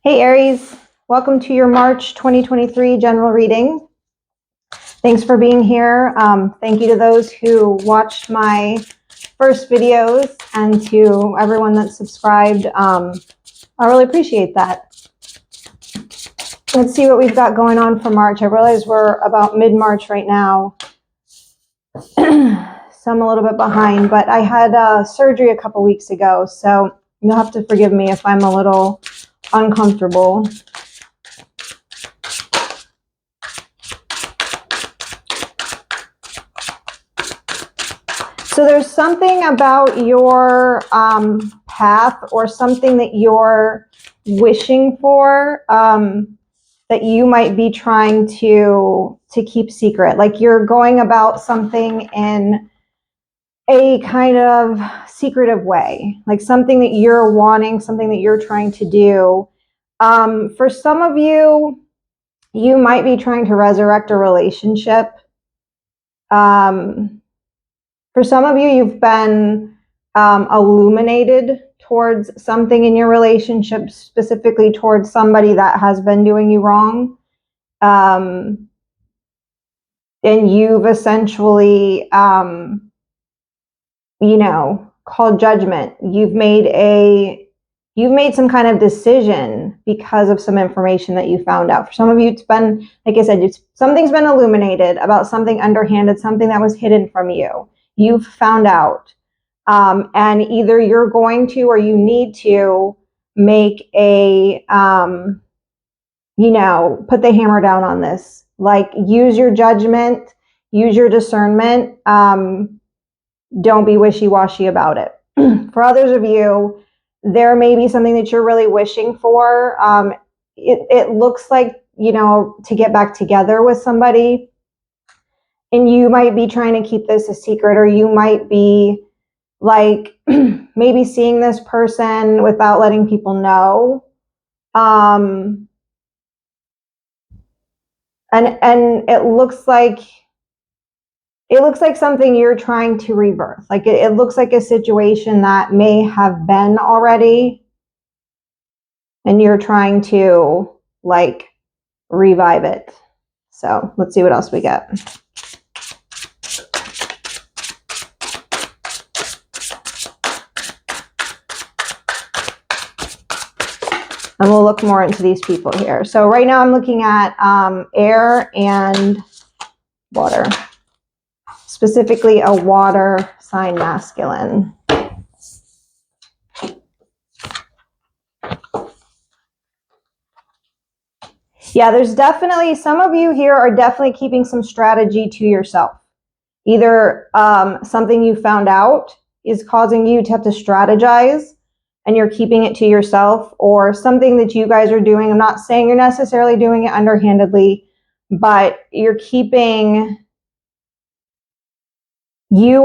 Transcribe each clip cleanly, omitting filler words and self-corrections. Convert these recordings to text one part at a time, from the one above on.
Hey Aries, welcome to your March 2023 general reading. Thanks for being here. Thank you to those who watched my first videos and to everyone that subscribed. I really appreciate that. Let's see what we've got going on for March. I realize we're about mid-March right now. So I'm a little bit behind, but I had surgery a couple weeks ago, so you'll have to forgive me if I'm a little uncomfortable. So there's something about your path or something that you're wishing for that you might be trying to keep secret. Like you're going about something in a kind of secretive way, like something that you're wanting, something that you're trying to do. For some of you, you might be trying to resurrect a relationship. For some of you, you've been illuminated towards something in your relationship, specifically towards somebody that has been doing you wrong. And you've essentially, called judgment. You've made some kind of decision because of some information that you found out. For some of you, it's been, like I said, something's been illuminated about something underhanded, something that was hidden from you. You've found out. And either you're going to or you need to make a, put the hammer down on this. Like, use your judgment, use your discernment. Don't be wishy-washy about it. For others of you, there may be something that you're really wishing for. It looks like, to get back together with somebody. And you might be trying to keep this a secret, or you might be like maybe seeing this person without letting people know. And it looks like something you're trying to rebirth. Like it looks like a situation that may have been already, and you're trying to like revive it. So let's see what else we get. And we'll look more into these people here. So right now I'm looking at air and water. Specifically a water sign masculine. Yeah, there's definitely, some of you here are definitely keeping some strategy to yourself. Either something you found out is causing you to have to strategize and you're keeping it to yourself, or something that you guys are doing. I'm not saying you're necessarily doing it underhandedly, but you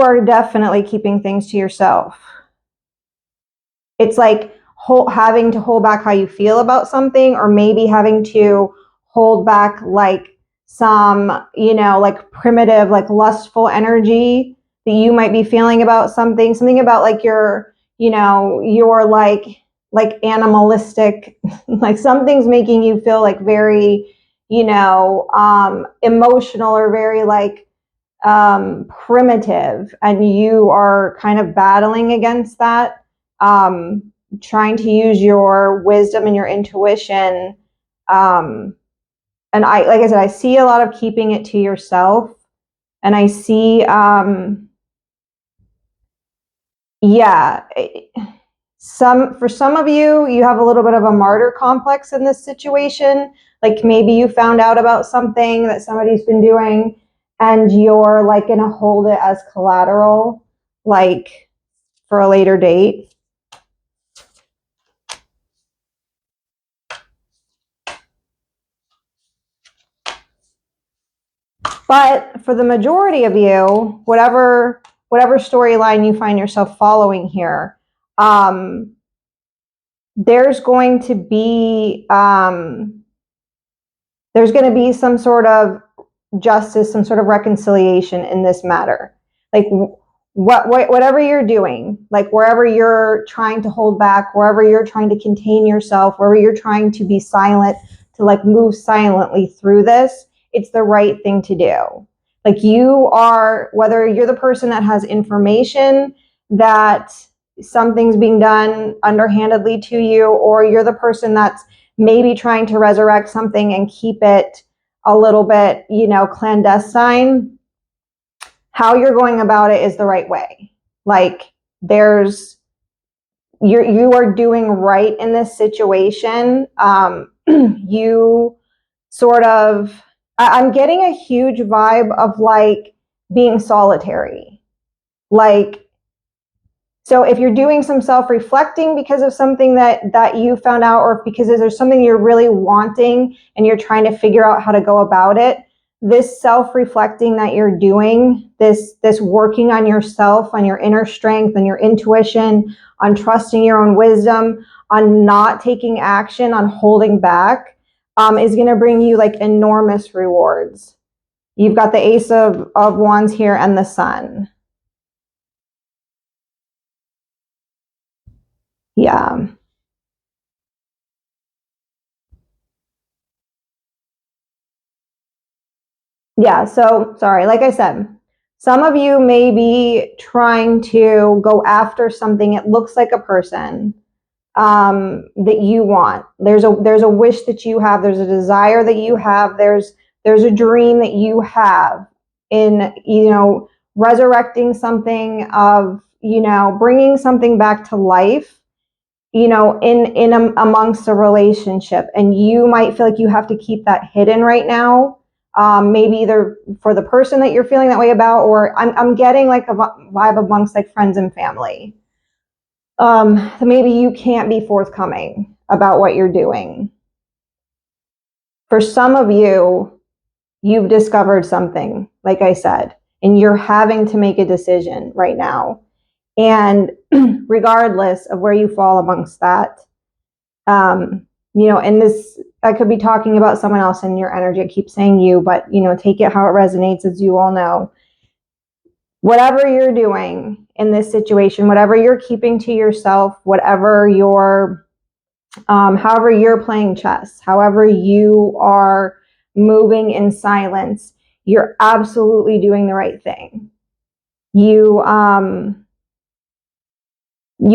are definitely keeping things to yourself. It's like having to hold back how you feel about something, or maybe having to hold back like some, like primitive, like lustful energy that you might be feeling about something about like your like animalistic, like something's making you feel like very, emotional, or very like primitive, and you are kind of battling against that, trying to use your wisdom and your intuition. And like I said, I see a lot of keeping it to yourself, and I see, for some of you, you have a little bit of a martyr complex in this situation. Like maybe you found out about something that somebody's been doing, and you're like going to hold it as collateral, like for a later date. But for the majority of you, whatever storyline you find yourself following here, there's going to be some sort of justice, some sort of reconciliation in this matter. Like whatever you're doing, like wherever you're trying to hold back, wherever you're trying to contain yourself, wherever you're trying to be silent, to like move silently through this, it's the right thing to do. Like you are, whether you're the person that has information that something's being done underhandedly to you, or you're the person that's maybe trying to resurrect something and keep it a little bit, clandestine, how you're going about it is the right way. Like you are doing right in this situation. You sort of, I'm getting a huge vibe of like being solitary. Like, so if you're doing some self-reflecting because of something that you found out, or because there's something you're really wanting and you're trying to figure out how to go about it, this self-reflecting that you're doing, this working on yourself, on your inner strength, on your intuition, on trusting your own wisdom, on not taking action, on holding back, is going to bring you like enormous rewards. You've got the Ace of Wands here and the Sun. Yeah. Yeah, so sorry, like I said, some of you may be trying to go after something. It looks like a person that you want. There's a wish that you have. There's a desire that you have. There's a dream that you have in, resurrecting something, of, bringing something back to life, amongst a relationship. And you might feel like you have to keep that hidden right now. Maybe either for the person that you're feeling that way about, or I'm getting like a vibe amongst like friends and family. Maybe you can't be forthcoming about what you're doing. For some of you, you've discovered something, like I said, and you're having to make a decision right now. And regardless of where you fall amongst that, and this, I could be talking about someone else in your energy. I keep saying you, but, take it how it resonates, as you all know. Whatever you're doing in this situation, whatever you're keeping to yourself, whatever you're, however you're playing chess, however you are moving in silence, you're absolutely doing the right thing. You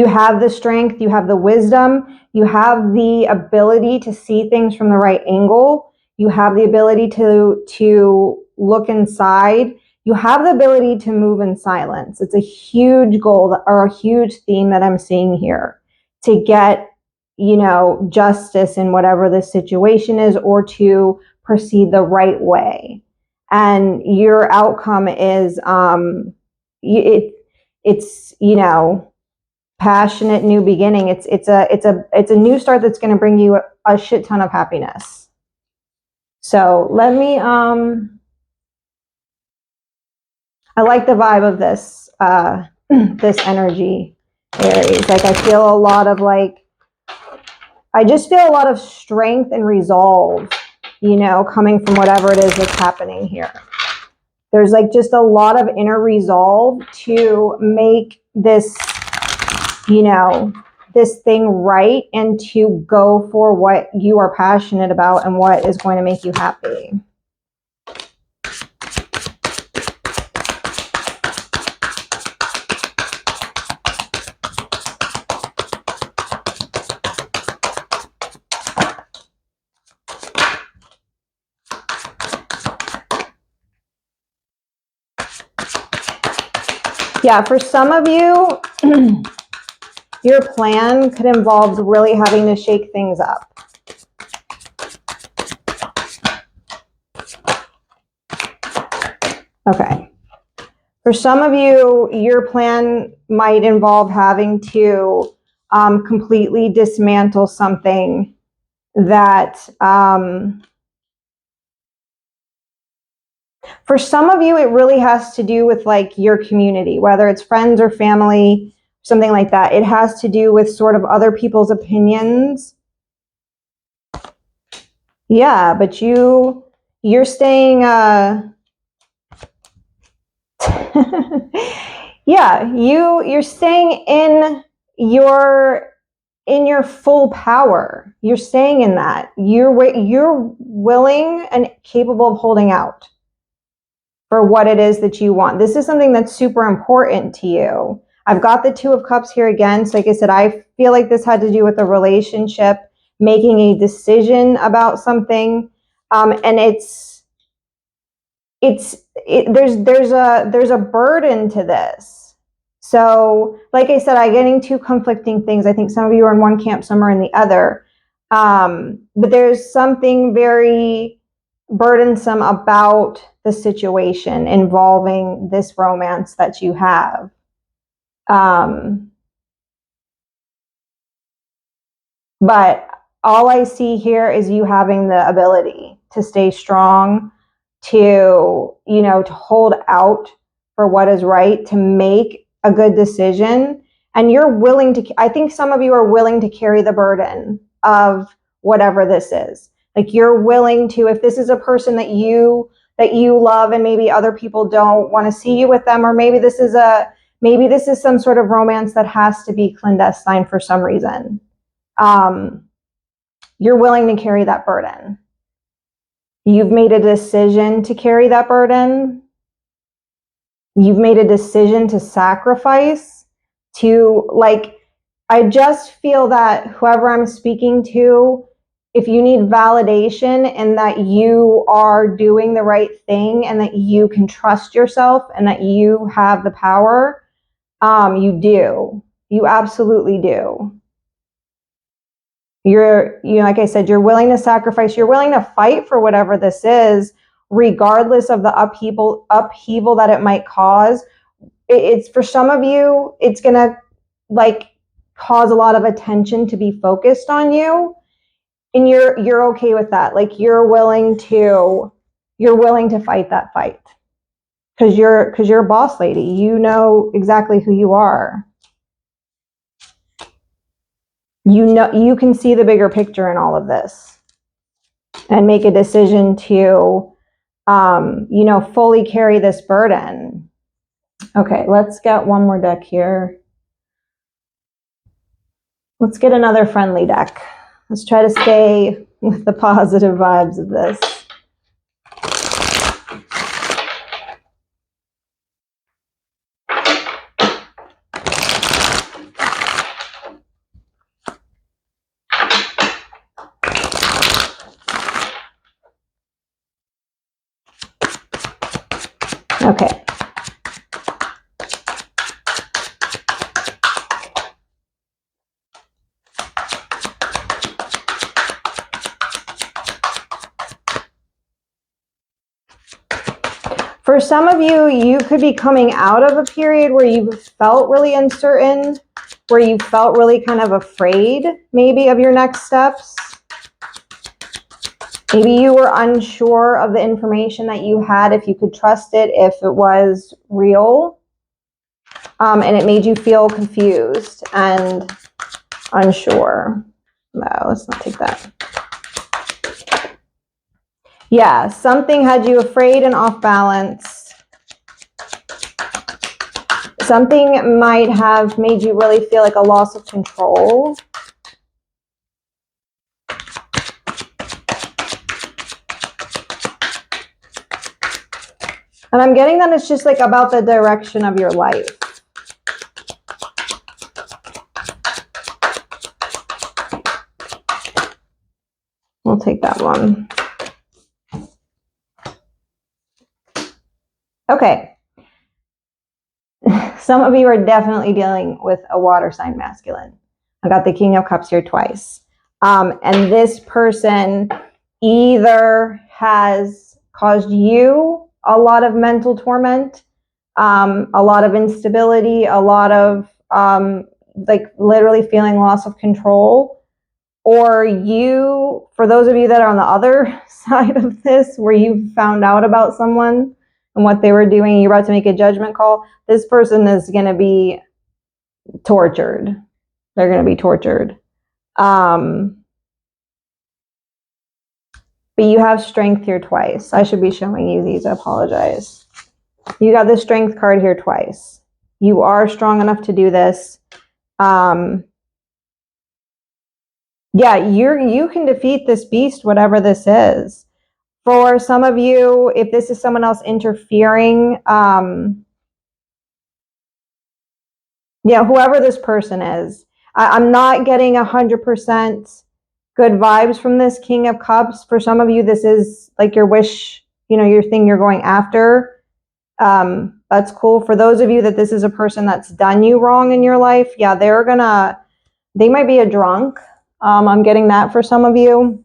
have the strength, you have the wisdom, you have the ability to see things from the right angle, you have the ability to look inside, you have the ability to move in silence. It's a huge goal, or a huge theme that I'm seeing here, to get, justice in whatever the situation is, or to proceed the right way. And your outcome is, it's passionate new beginning. It's a new start that's going to bring you a shit ton of happiness. So let me I like the vibe of this this energy, Aries. Like I feel a lot of I just feel a lot of strength and resolve, coming from whatever it is that's happening here. There's like just a lot of inner resolve to make this, this thing right, and to go for what you are passionate about and what is going to make you happy. Yeah, for some of you, your plan could involve really having to shake things up. Okay. For some of you, your plan might involve having to completely dismantle something that, for some of you, it really has to do with like your community, whether it's friends or family, something like that. It has to do with sort of other people's opinions. Yeah, but you're staying, Yeah, you're staying in your full power. You're staying in that. You're willing and capable of holding out for what it is that you want. This is something that's super important to you. I've got the Two of Cups here again. So like I said, I feel like this had to do with a relationship, making a decision about something. And there's a burden to this. So like I said, I'm getting two conflicting things. I think some of you are in one camp, some are in the other. But there's something very burdensome about the situation involving this romance that you have. But all I see here is you having the ability to stay strong, to, to hold out for what is right, to make a good decision. And you're willing to, I think some of you are willing to carry the burden of whatever this is. Like you're willing to, if this is a person that you love and maybe other people don't want to see you with them, or maybe this is some sort of romance that has to be clandestine for some reason. You're willing to carry that burden. You've made a decision to carry that burden. You've made a decision to sacrifice, I just feel that whoever I'm speaking to, if you need validation and that you are doing the right thing and that you can trust yourself and that you have the power, you do. You absolutely do. Like I said, you're willing to sacrifice, you're willing to fight for whatever this is, regardless of the upheaval that it might cause. It's for some of you, it's going to cause a lot of attention to be focused on you. And you're okay with that. Like you're willing to fight that fight because you're a boss lady. You know exactly who you are. You can see the bigger picture in all of this and make a decision to, fully carry this burden. Okay, let's get one more deck here. Let's get another friendly deck. Let's try to stay with the positive vibes of this. Okay. For some of you, you could be coming out of a period where you felt really uncertain, where you felt really kind of afraid maybe of your next steps. Maybe you were unsure of the information that you had, if you could trust it, if it was real. And it made you feel confused and unsure. No, let's not take that. Yeah, something had you afraid and off balance. Something might have made you really feel like a loss of control. And I'm getting that it's just like about the direction of your life. We'll take that one. Okay. Some of you are definitely dealing with a water sign masculine. I got the King of Cups here twice. And this person either has caused you a lot of mental torment, a lot of instability, a lot of literally feeling loss of control, or you, for those of you that are on the other side of this, where you found out about someone and what they were doing, you're about to make a judgment call, this person is going to be tortured. They're going to be tortured. But you have strength here twice. I should be showing you these. I apologize. You got the strength card here twice. You are strong enough to do this. Yeah, you can defeat this beast, whatever this is. For some of you, if this is someone else interfering, yeah, whoever this person is, I'm not getting 100% good vibes from this King of Cups. For some of you, this is like your wish, your thing you're going after. That's cool. For those of you that this is a person that's done you wrong in your life, yeah, they might be a drunk. I'm getting that for some of you.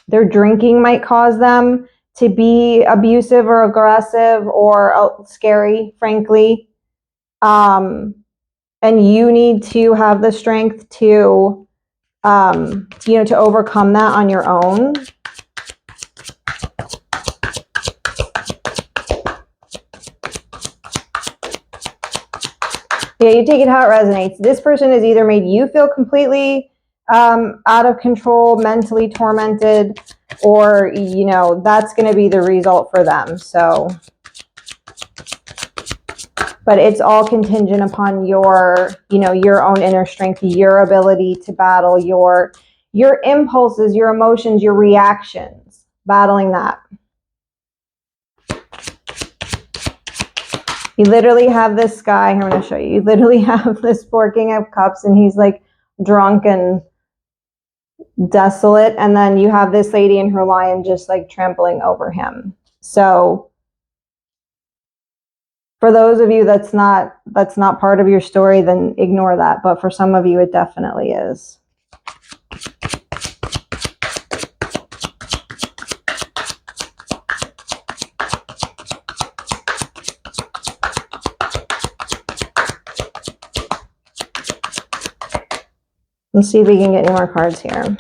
Their drinking might cause them to be abusive or aggressive or scary, frankly. And you need to have the strength to overcome that on your own. Yeah, you take it how it resonates. This person has either made you feel completely out of control, mentally tormented, or, that's going to be the result for them. So, but it's all contingent upon your own inner strength, your ability to battle your impulses, your emotions, your reactions, battling that. You literally have this guy, I'm going to show you. You literally have this poor King of Cups, and he's like drunk and desolate, and then you have this lady and her lion just like trampling over him. So for those of you that's not part of your story, then ignore that. But for some of you, it definitely is. Let's see if we can get any more cards here.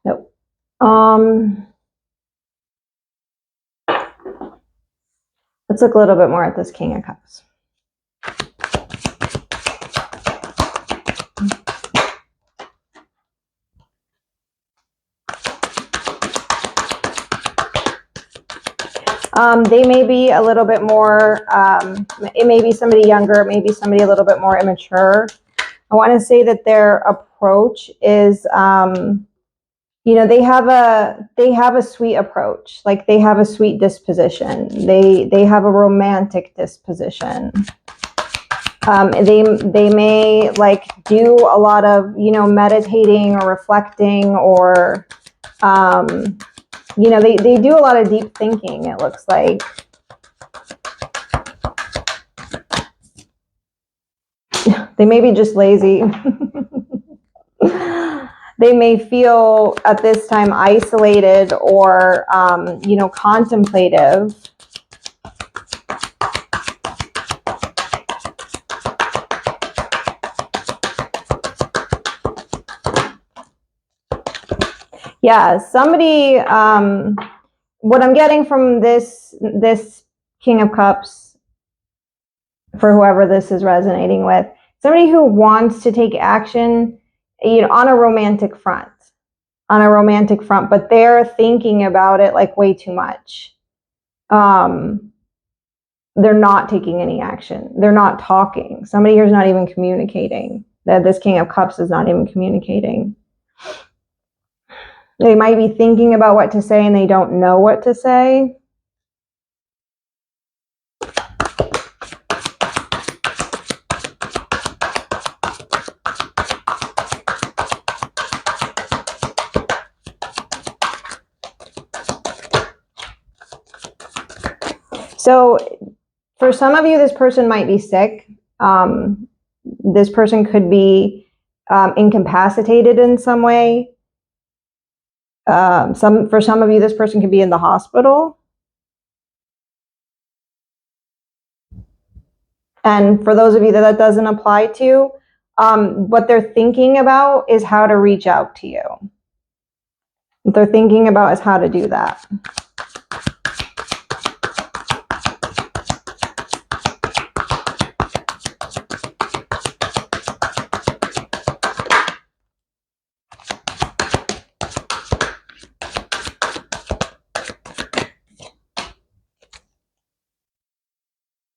Nope. Let's look a little bit more at this King of Cups. They may be a little bit more, it may be somebody younger, it may be somebody a little bit more immature. I want to say that their approach is, they have a sweet approach. Like, they have a sweet disposition. They have a romantic disposition. They may like do a lot of, meditating or reflecting, or, they do a lot of deep thinking, it looks like. They may be just lazy. They may feel at this time isolated or, contemplative. Yeah, somebody, what I'm getting from this King of Cups, for whoever this is resonating with, somebody who wants to take action, on a romantic front, but they're thinking about it like way too much. They're not taking any action. They're not talking. Somebody here is not even communicating. That this King of Cups is not even communicating. They might be thinking about what to say and they don't know what to say. So for some of you, this person might be sick. This person could be incapacitated in some way. For some of you, this person could be in the hospital. And for those of you that doesn't apply to, what they're thinking about is how to reach out to you. What they're thinking about is how to do that.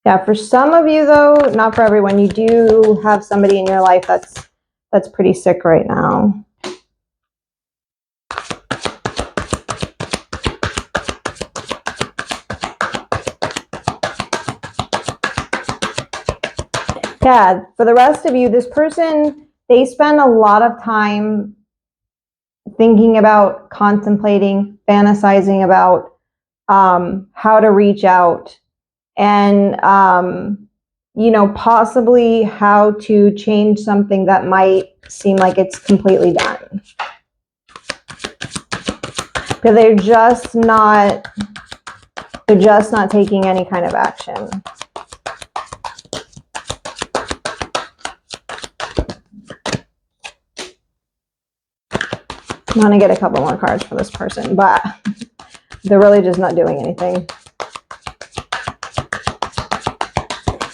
Yeah, for some of you though, not for everyone, you do have somebody in your life that's pretty sick right now. Yeah, for the rest of you, this person, they spend a lot of time thinking about, contemplating, fantasizing about how to reach out and, you know, possibly how to change something that might seem like it's completely done. But they're just not taking any kind of action. I'm going to get a couple more cards for this person, but they're really just not doing anything.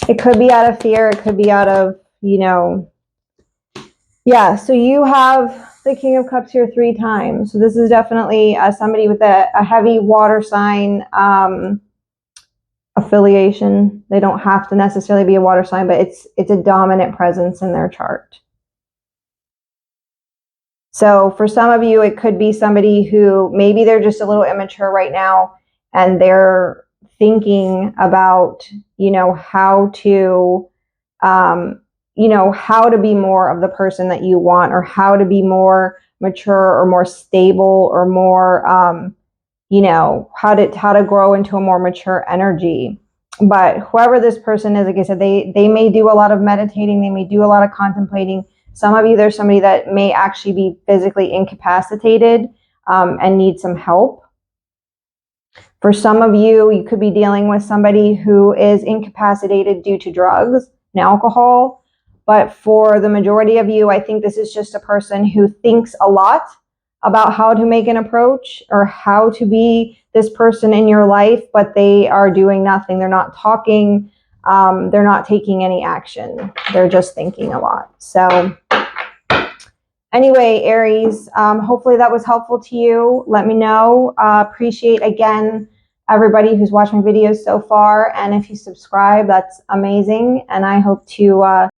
It could be out of fear. It could be out of, you know, yeah. So you have the King of Cups here 3 times. So this is definitely somebody with a heavy water sign affiliation. They don't have to necessarily be a water sign, but it's a dominant presence in their chart. So for some of you, it could be somebody who maybe they're just a little immature right now and they're thinking about, you know, how to, you know, how to be more of the person that you want, or how to be more mature or more stable or more, you know, how to grow into a more mature energy. But whoever this person is, like I said, they may do a lot of meditating. They may do a lot of contemplating. Some of you, there's somebody that may actually be physically incapacitated and need some help. For some of you, you could be dealing with somebody who is incapacitated due to drugs and alcohol. But for the majority of you, I think this is just a person who thinks a lot about how to make an approach or how to be this person in your life, but they are doing nothing. They're not talking. They're not taking any action. They're just thinking a lot. So anyway, Aries, hopefully that was helpful to you. Let me know. Appreciate, again, everybody who's watched my videos so far. And if you subscribe, that's amazing. And I hope to